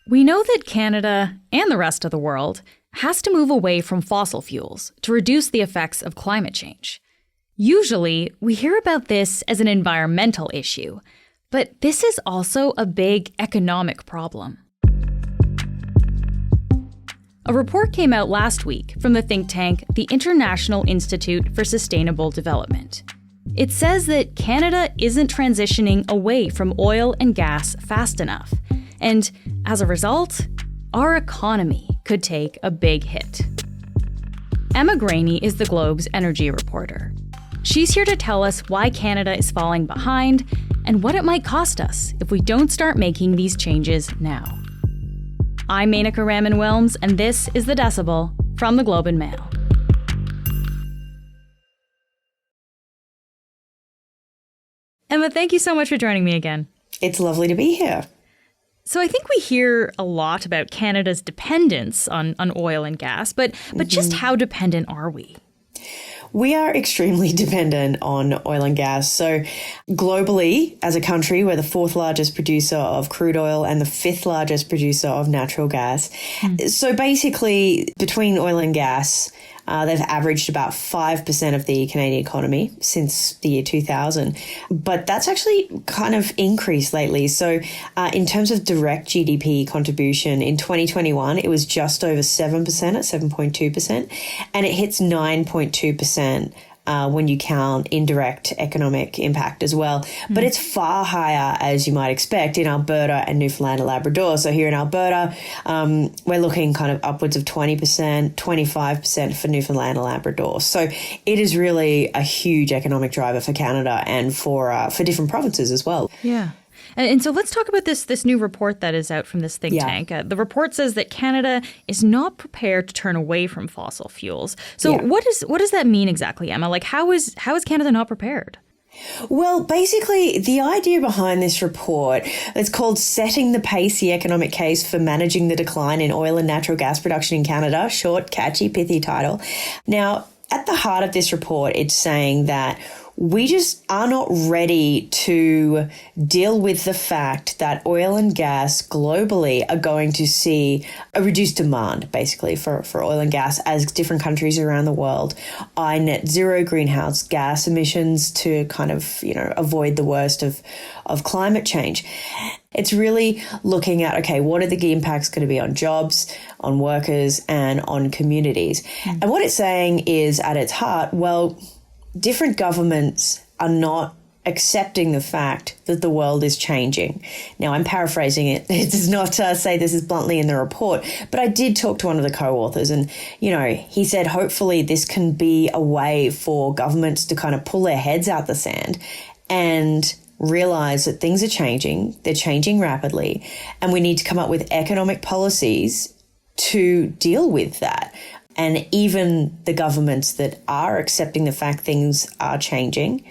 We know that Canada and the rest of the world has to move away from fossil fuels to reduce the effects of climate change. Usually, we hear about this as an environmental issue, but this is also a big economic problem. A report came out last week from the think tank, the International Institute for Sustainable Development. It says that Canada isn't transitioning away from oil and gas fast enough, and as a result, our economy could take a big hit. Emma Graney is the Globe's energy reporter. She's here to tell us why Canada is falling behind and what it might cost us if we don't start making these changes now. I'm Menaka Raman-Wilms, and this is The Decibel from the Globe and Mail. Emma, thank you so much for joining me again. It's lovely to be here. So I think we hear a lot about Canada's dependence on oil and gas, but just how dependent are we? We are extremely dependent on oil and gas. So globally, as a country, we're the fourth largest producer of crude oil and the fifth largest producer of natural gas. So basically, between oil and gas, they've averaged about 5% of the Canadian economy since the year 2000. But that's actually kind of increased lately. So in terms of direct GDP contribution, in 2021, it was just over 7% at 7.2%. And it hits 9.2% when you count indirect economic impact as well. But it's far higher, as you might expect, in Alberta and Newfoundland and Labrador. So here in Alberta, we're looking kind of upwards of 20%, 25% for Newfoundland and Labrador. So it is really a huge economic driver for Canada and for different provinces as well. Yeah. And so let's talk about this new report that is out from this think tank. The report says that Canada is not prepared to turn away from fossil fuels. So what does that mean exactly, Emma? Like, how is Canada not prepared? Well, basically, the idea behind this report is called Setting the Pace, the Economic Case for Managing the Decline in Oil and Natural Gas Production in Canada. Short, catchy, pithy title. Now, at the heart of this report, it's saying that we just are not ready to deal with the fact that oil and gas globally are going to see a reduced demand, basically, for oil and gas as different countries around the world eye net zero greenhouse gas emissions to kind of, avoid the worst of climate change. It's really looking at, okay, what are the impacts going to be on jobs, on workers, and on communities? And what it's saying is, at its heart, well, different governments are not accepting the fact that the world is changing. Now, I'm paraphrasing it. It does not say this is bluntly in the report, but I did talk to one of the co-authors and, he said, hopefully this can be a way for governments to kind of pull their heads out the sand and realize that things are changing. They're changing rapidly, and we need to come up with economic policies to deal with that. And even the governments that are accepting the fact things are changing,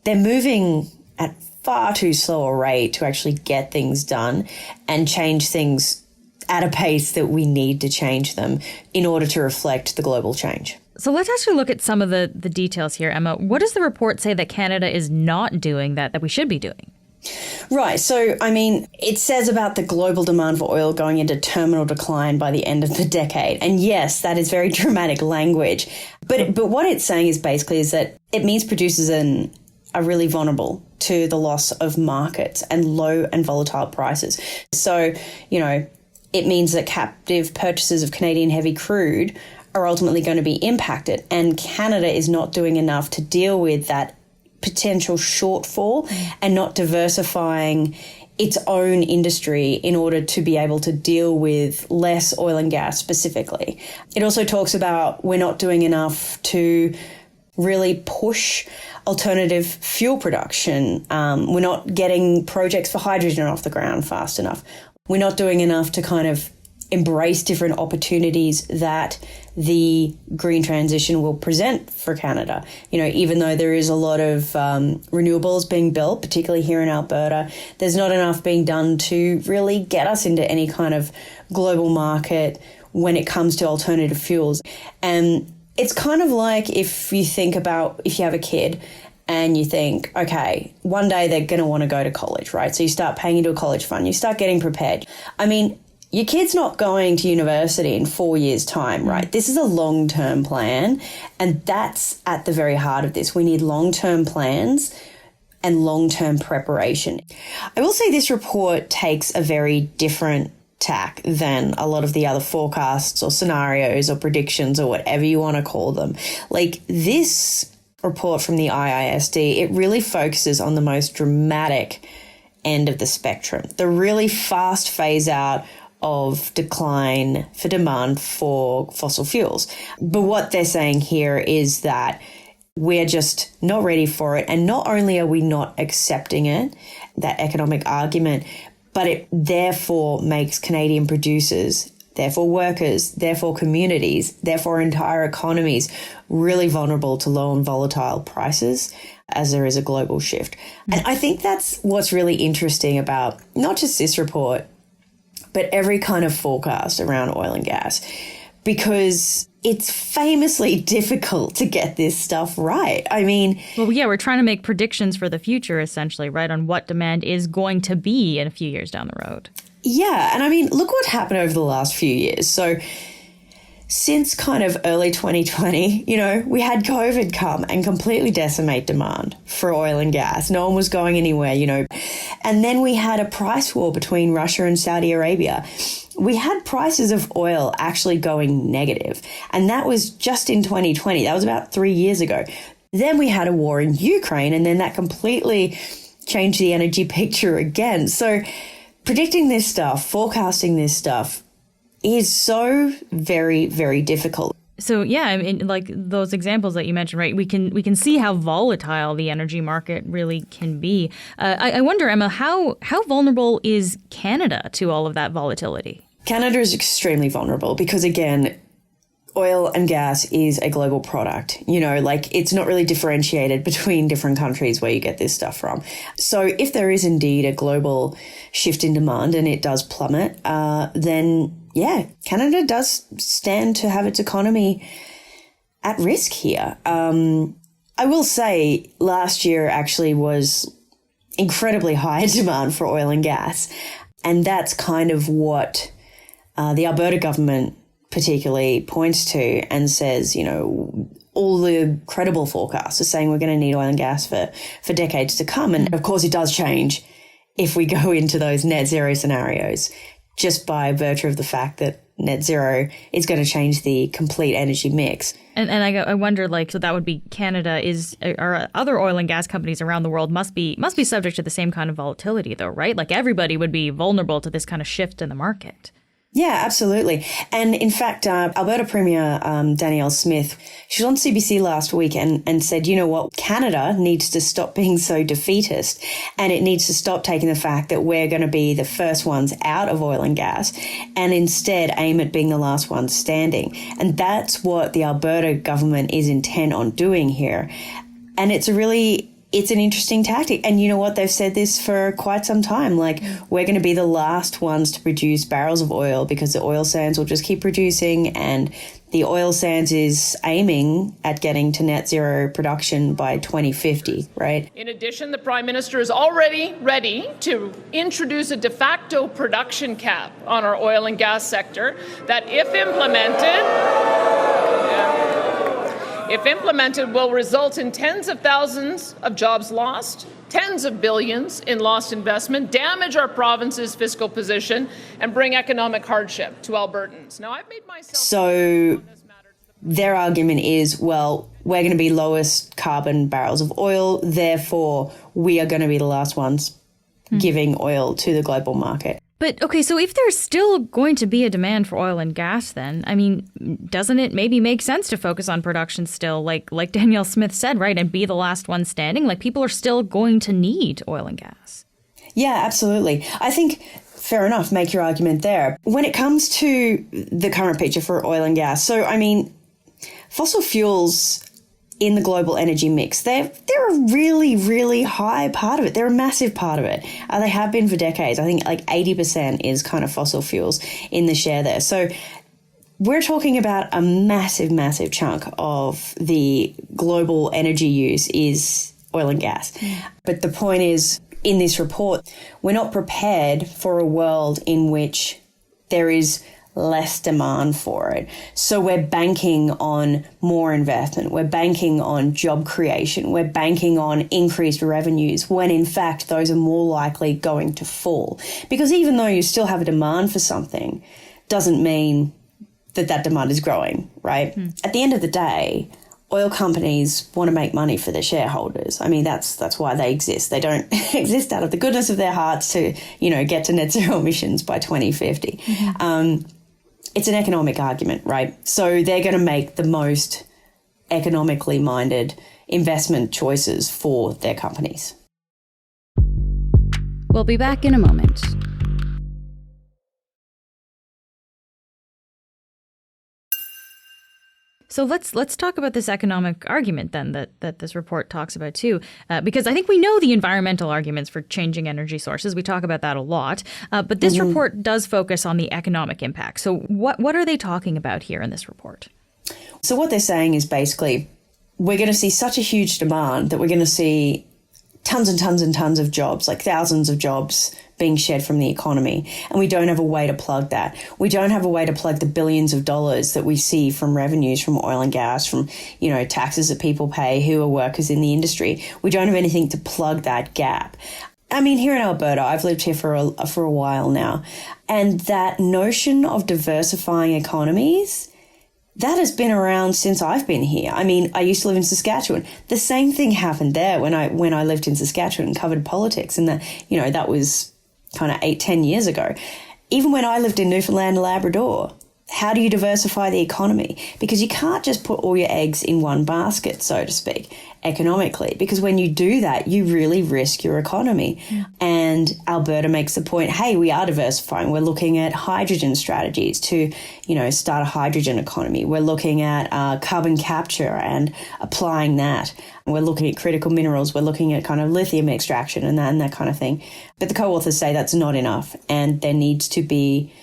they're moving at far too slow a rate to actually get things done and change things at a pace that we need to change them in order to reflect the global change. So let's actually look at some of the details here, Emma. What does the report say that Canada is not doing that we should be doing? Right. So, it says about the global demand for oil going into terminal decline by the end of the decade. And yes, that is very dramatic language. But what it's saying is that it means producers are really vulnerable to the loss of markets and low and volatile prices. So, it means that captive purchases of Canadian heavy crude are ultimately going to be impacted. And Canada is not doing enough to deal with that potential shortfall and not diversifying its own industry in order to be able to deal with less oil and gas specifically. It also talks about we're not doing enough to really push alternative fuel production. We're not getting projects for hydrogen off the ground fast enough. We're not doing enough to kind of embrace different opportunities that the green transition will present for Canada. Even though there is a lot of renewables being built, particularly here in Alberta, there's not enough being done to really get us into any kind of global market when it comes to alternative fuels. And it's kind of like if you think about if you have a kid and you think, okay, one day they're going to want to go to college, right? So you start paying into a college fund, you start getting prepared. your kid's not going to university in 4 years' time, right? This is a long-term plan, and that's at the very heart of this. We need long-term plans and long-term preparation. I will say this report takes a very different tack than a lot of the other forecasts or scenarios or predictions or whatever you want to call them. Like this report from the IISD, it really focuses on the most dramatic end of the spectrum, the really fast phase out of decline for demand for fossil fuels. But what they're saying here is that we're just not ready for it. And not only are we not accepting it, that economic argument, but it therefore makes Canadian producers, therefore workers, therefore communities, therefore entire economies really vulnerable to low and volatile prices as there is a global shift. And I think that's what's really interesting about not just this report, but every kind of forecast around oil and gas, because it's famously difficult to get this stuff right. I mean... Well, yeah, we're trying to make predictions for the future, essentially, right, on what demand is going to be in a few years down the road. Yeah, and I mean, look what happened over the last few years. So since kind of early 2020, we had COVID come and completely decimate demand for oil and gas. No one was going anywhere, And then we had a price war between Russia and Saudi Arabia. We had prices of oil actually going negative. And that was just in 2020. That was about 3 years ago. Then we had a war in Ukraine, and then that completely changed the energy picture again. So predicting this stuff, forecasting this stuff is so very, very difficult. So, yeah, I mean, like those examples that you mentioned, right, we can see how volatile the energy market really can be. I wonder, Emma, how vulnerable is Canada to all of that volatility? Canada is extremely vulnerable because, again, oil and gas is a global product. It's not really differentiated between different countries where you get this stuff from. So if there is indeed a global shift in demand and it does plummet, then yeah, Canada does stand to have its economy at risk here. I will say last year actually was incredibly high demand for oil and gas. And that's kind of what the Alberta government particularly points to and says, all the credible forecasts are saying we're going to need oil and gas for decades to come. And of course it does change if we go into those net zero scenarios, just by virtue of the fact that net zero is going to change the complete energy mix. And I wonder, so that would be Canada or other oil and gas companies around the world must be subject to the same kind of volatility though, right? Like everybody would be vulnerable to this kind of shift in the market. Yeah, absolutely. And in fact, Alberta Premier Danielle Smith, she was on CBC last week and said, you know what, Canada needs to stop being so defeatist, and it needs to stop taking the fact that we're going to be the first ones out of oil and gas and instead aim at being the last ones standing. And that's what the Alberta government is intent on doing here. And it's an interesting tactic. And you know what? They've said this for quite some time. We're going to be the last ones to produce barrels of oil because the oil sands will just keep producing, and the oil sands is aiming at getting to net zero production by 2050, right? In addition, the Prime Minister is already ready to introduce a de facto production cap on our oil and gas sector that, if implemented, will result in tens of thousands of jobs lost, tens of billions in lost investment, damage our province's fiscal position, and bring economic hardship to Albertans. Now, I've made myself... So their argument is, well, we're going to be lowest carbon barrels of oil, therefore we are going to be the last ones giving oil to the global market. But, okay, so if there's still going to be a demand for oil and gas then, I mean, doesn't it maybe make sense to focus on production still, like Danielle Smith said, right, and be the last one standing? People are still going to need oil and gas. Yeah, absolutely. I think, fair enough, make your argument there. When it comes to the current picture for oil and gas, so, I mean, fossil fuels in the global energy mix, they're a really, really high part of it. They're a massive part of it. They have been for decades. I think 80% is kind of fossil fuels in the share there. So we're talking about a massive, massive chunk of the global energy use is oil and gas. But the point is, in this report, we're not prepared for a world in which there is less demand for it. So we're banking on more investment. We're banking on job creation. We're banking on increased revenues when in fact those are more likely going to fall. Because even though you still have a demand for something, doesn't mean that that demand is growing, right? At the end of the day, oil companies want to make money for their shareholders. I mean, that's why they exist. They don't exist out of the goodness of their hearts to, get to net zero emissions by 2050. It's an economic argument, right? So they're going to make the most economically minded investment choices for their companies. We'll be back in a moment. So let's talk about this economic argument then that this report talks about too, because I think we know the environmental arguments for changing energy sources. We talk about that a lot, but this report does focus on the economic impact. So what are they talking about here in this report? So what they're saying is basically we're going to see such a huge demand that we're going to see tons and tons and tons of jobs, like thousands of jobs being shed from the economy. And we don't have a way to plug that. We don't have a way to plug the billions of dollars that we see from revenues from oil and gas, from, taxes that people pay who are workers in the industry. We don't have anything to plug that gap. I mean, here in Alberta, I've lived here for a while now. And that notion of diversifying economies, that has been around since I've been here. I mean, I used to live in Saskatchewan. The same thing happened there when I lived in Saskatchewan and covered politics. And that was kind of 8-10 years ago. Even when I lived in Newfoundland and Labrador, how do you diversify the economy? Because you can't just put all your eggs in one basket, so to speak, economically, because when you do that, you really risk your economy. And Alberta makes the point, hey, we are diversifying. We're looking at hydrogen strategies to, start a hydrogen economy. We're looking at carbon capture and applying that. We're looking at critical minerals. We're looking at kind of lithium extraction and that kind of thing. But the co-authors say that's not enough, and there needs to be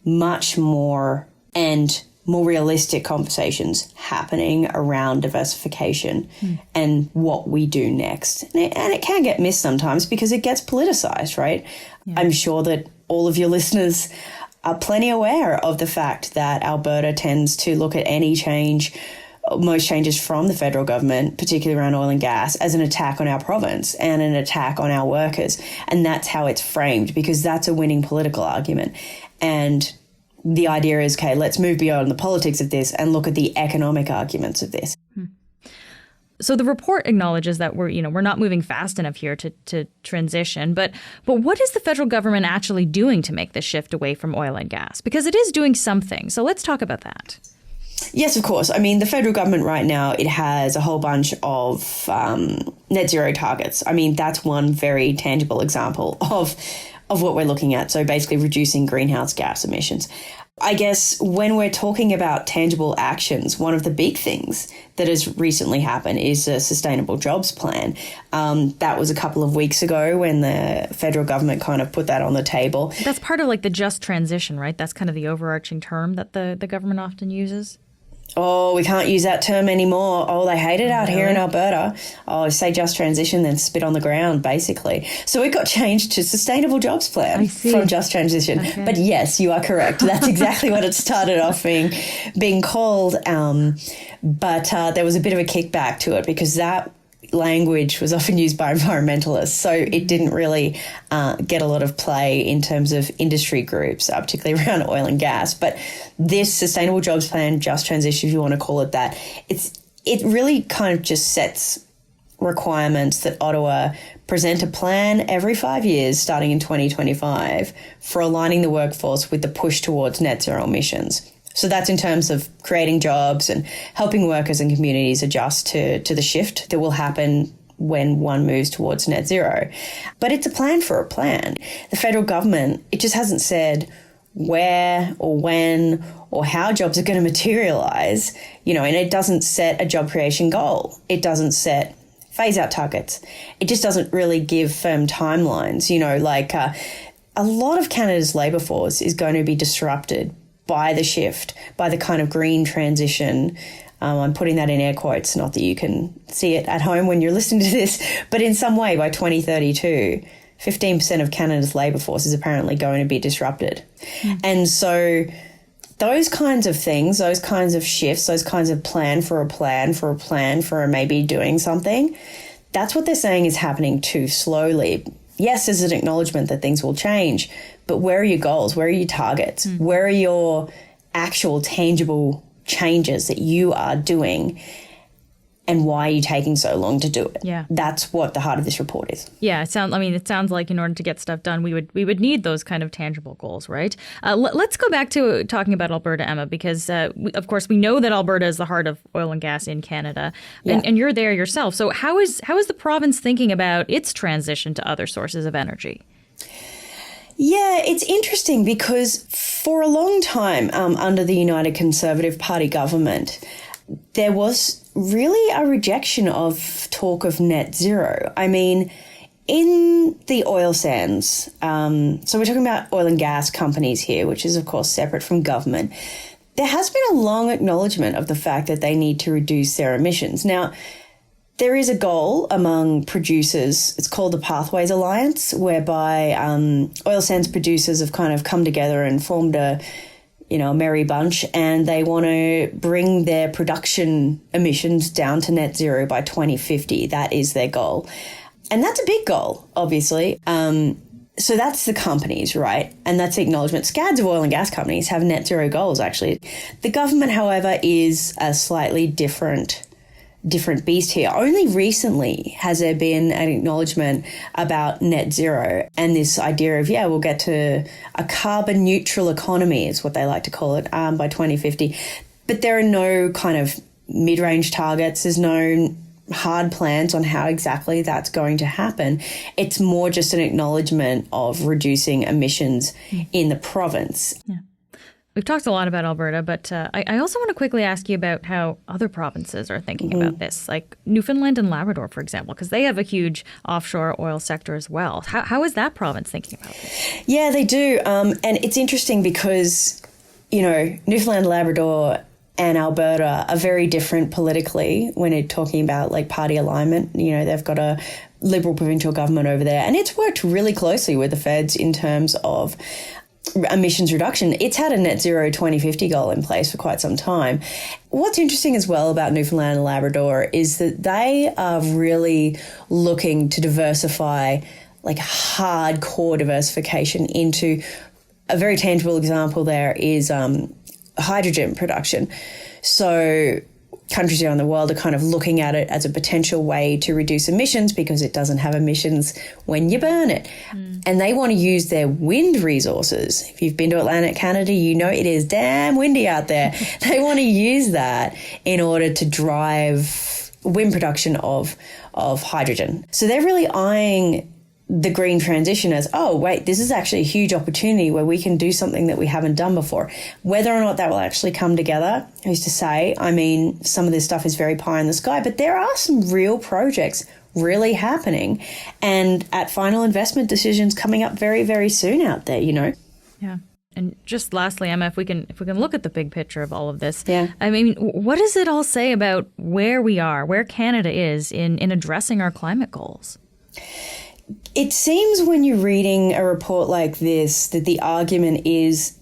much more and more realistic conversations happening around diversification and what we do next. And it can get missed sometimes because it gets politicized, right? Yeah. I'm sure that all of your listeners are plenty aware of the fact that Alberta tends to look at any change, most changes from the federal government, particularly around oil and gas, as an attack on our province and an attack on our workers. And that's how it's framed, because that's a winning political argument. And the idea is, okay, let's move beyond the politics of this and look at the economic arguments of this. So the report acknowledges that we're not moving fast enough here to transition. But what is the federal government actually doing to make this shift away from oil and gas? Because it is doing something. So let's talk about that. Yes, of course. I mean, the federal government right now, it has a whole bunch of net zero targets. I mean, that's one very tangible example of what we're looking at. So basically reducing greenhouse gas emissions. I guess when we're talking about tangible actions, one of the big things that has recently happened is a sustainable jobs plan. That was a couple of weeks ago when the federal government kind of put that on the table. That's part of like the just transition, right? That's kind of the overarching term that the government often uses. Oh, we can't use that term anymore. Oh, they hate it out here in Alberta. Oh, say just transition, then spit on the ground, basically. So it got changed to sustainable jobs plan from just transition. Okay. But yes, you are correct. That's exactly what it started off being called. But there was a bit of a kickback to it because that language was often used by environmentalists, so it didn't really get a lot of play in terms of industry groups, particularly around oil and gas. But this sustainable jobs plan, just transition, if you want to call it that, it really kind of just sets requirements that Ottawa present a plan every 5 years, starting in 2025, for aligning the workforce with the push towards net zero emissions. So that's in terms of creating jobs and helping workers and communities adjust to the shift that will happen when one moves towards net zero. But it's a plan for a plan. The federal government, it just hasn't said where or when or how jobs are going to materialise, and it doesn't set a job creation goal. It doesn't set phase out targets. It just doesn't really give firm timelines. A lot of Canada's labour force is going to be disrupted by the shift, by the kind of green transition. I'm putting that in air quotes, not that you can see it at home when you're listening to this, but in some way by 2032, 15% of Canada's labour force is apparently going to be disrupted. And so those kinds of things, those kinds of shifts, those kinds of plan for maybe doing something, that's what they're saying is happening too slowly. Yes, there's an acknowledgement that things will change, but where are your goals? Where are your targets? Where are your actual tangible changes that you are doing? And why are you taking so long to do it? Yeah. That's what the heart of this report is. Yeah, it sounds like in order to get stuff done, we would need those kind of tangible goals, right? Let's go back to talking about Alberta, Emma, because of course we know that Alberta is the heart of oil and gas in Canada, and you're there yourself. So how is the province thinking about its transition to other sources of energy? Yeah, it's interesting because for a long time under the United Conservative Party government, there was really a rejection of talk of net zero. I mean, in the oil sands, so we're talking about oil and gas companies here, which is, of course, separate from government. There has been a long acknowledgement of the fact that they need to reduce their emissions. Now, there is a goal among producers, it's called the Pathways Alliance, whereby oil sands producers have kind of come together and formed a merry bunch, and they want to bring their production emissions down to net zero by 2050. That is their goal. And that's a big goal, obviously. So that's the companies, right? And that's the acknowledgement. Scads of oil and gas companies have net zero goals, actually. The government, however, is a slightly different beast here. Only recently has there been an acknowledgement about net zero and this idea of, we'll get to a carbon neutral economy is what they like to call it by 2050. But there are no kind of mid-range targets. There's no hard plans on how exactly that's going to happen. It's more just an acknowledgement of reducing emissions in the province. Yeah. We've talked a lot about Alberta, but I also want to quickly ask you about how other provinces are thinking about this, like Newfoundland and Labrador, for example, because they have a huge offshore oil sector as well. How is that province thinking about this? Yeah, they do. And it's interesting because, Newfoundland, Labrador and Alberta are very different politically when they're talking about like party alignment. They've got a Liberal provincial government over there, and it's worked really closely with the feds in terms of emissions reduction. It's had a net zero 2050 goal in place for quite some time. What's interesting as well about Newfoundland and Labrador is that they are really looking to diversify, like hardcore diversification into a very tangible example there is hydrogen production. So countries around the world are kind of looking at it as a potential way to reduce emissions because it doesn't have emissions when you burn it. And they want to use their wind resources. If you've been to Atlantic Canada, it is damn windy out there. They want to use that in order to drive wind production of hydrogen. So they're really eyeing the green transition as, this is actually a huge opportunity where we can do something that we haven't done before. Whether or not that will actually come together, who's to say? I mean, some of this stuff is very pie in the sky, but there are some real projects really happening and at final investment decisions coming up very, very soon out there, Yeah. And just lastly, Emma, if we can look at the big picture of all of this, I mean, what does it all say about where we are, where Canada is in addressing our climate goals? It seems when you're reading a report like this that the argument is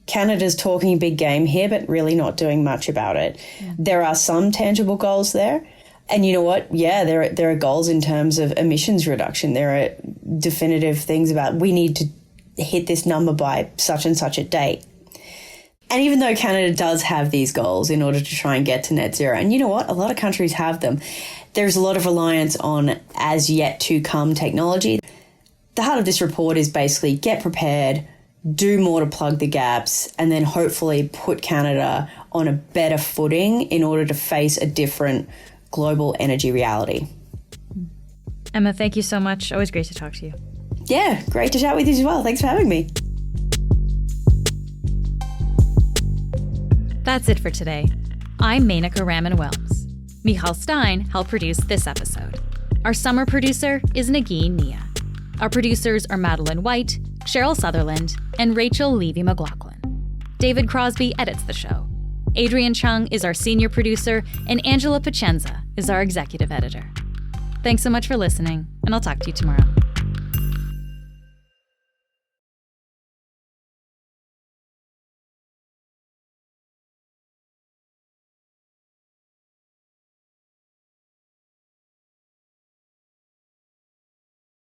Canada's talking big game here, but really not doing much about it. Yeah. There are some tangible goals there. And you know what? Yeah, there are goals in terms of emissions reduction. There are definitive things about we need to hit this number by such and such a date. And even though Canada does have these goals in order to try and get to net zero, and you know what? A lot of countries have them. There's a lot of reliance on as yet to come technology. The heart of this report is basically get prepared, do more to plug the gaps, and then hopefully put Canada on a better footing in order to face a different global energy reality. Emma, thank you so much. Always great to talk to you. Yeah, great to chat with you as well. Thanks for having me. That's it for today. I'm Menaka Raman-Welms. Michal Stein helped produce this episode. Our summer producer is Nagin Nia. Our producers are Madeline White, Cheryl Sutherland, and Rachel Levy-McLaughlin. David Crosby edits the show. Adrian Chung is our senior producer, and Angela Pacenza is our executive editor. Thanks so much for listening, and I'll talk to you tomorrow.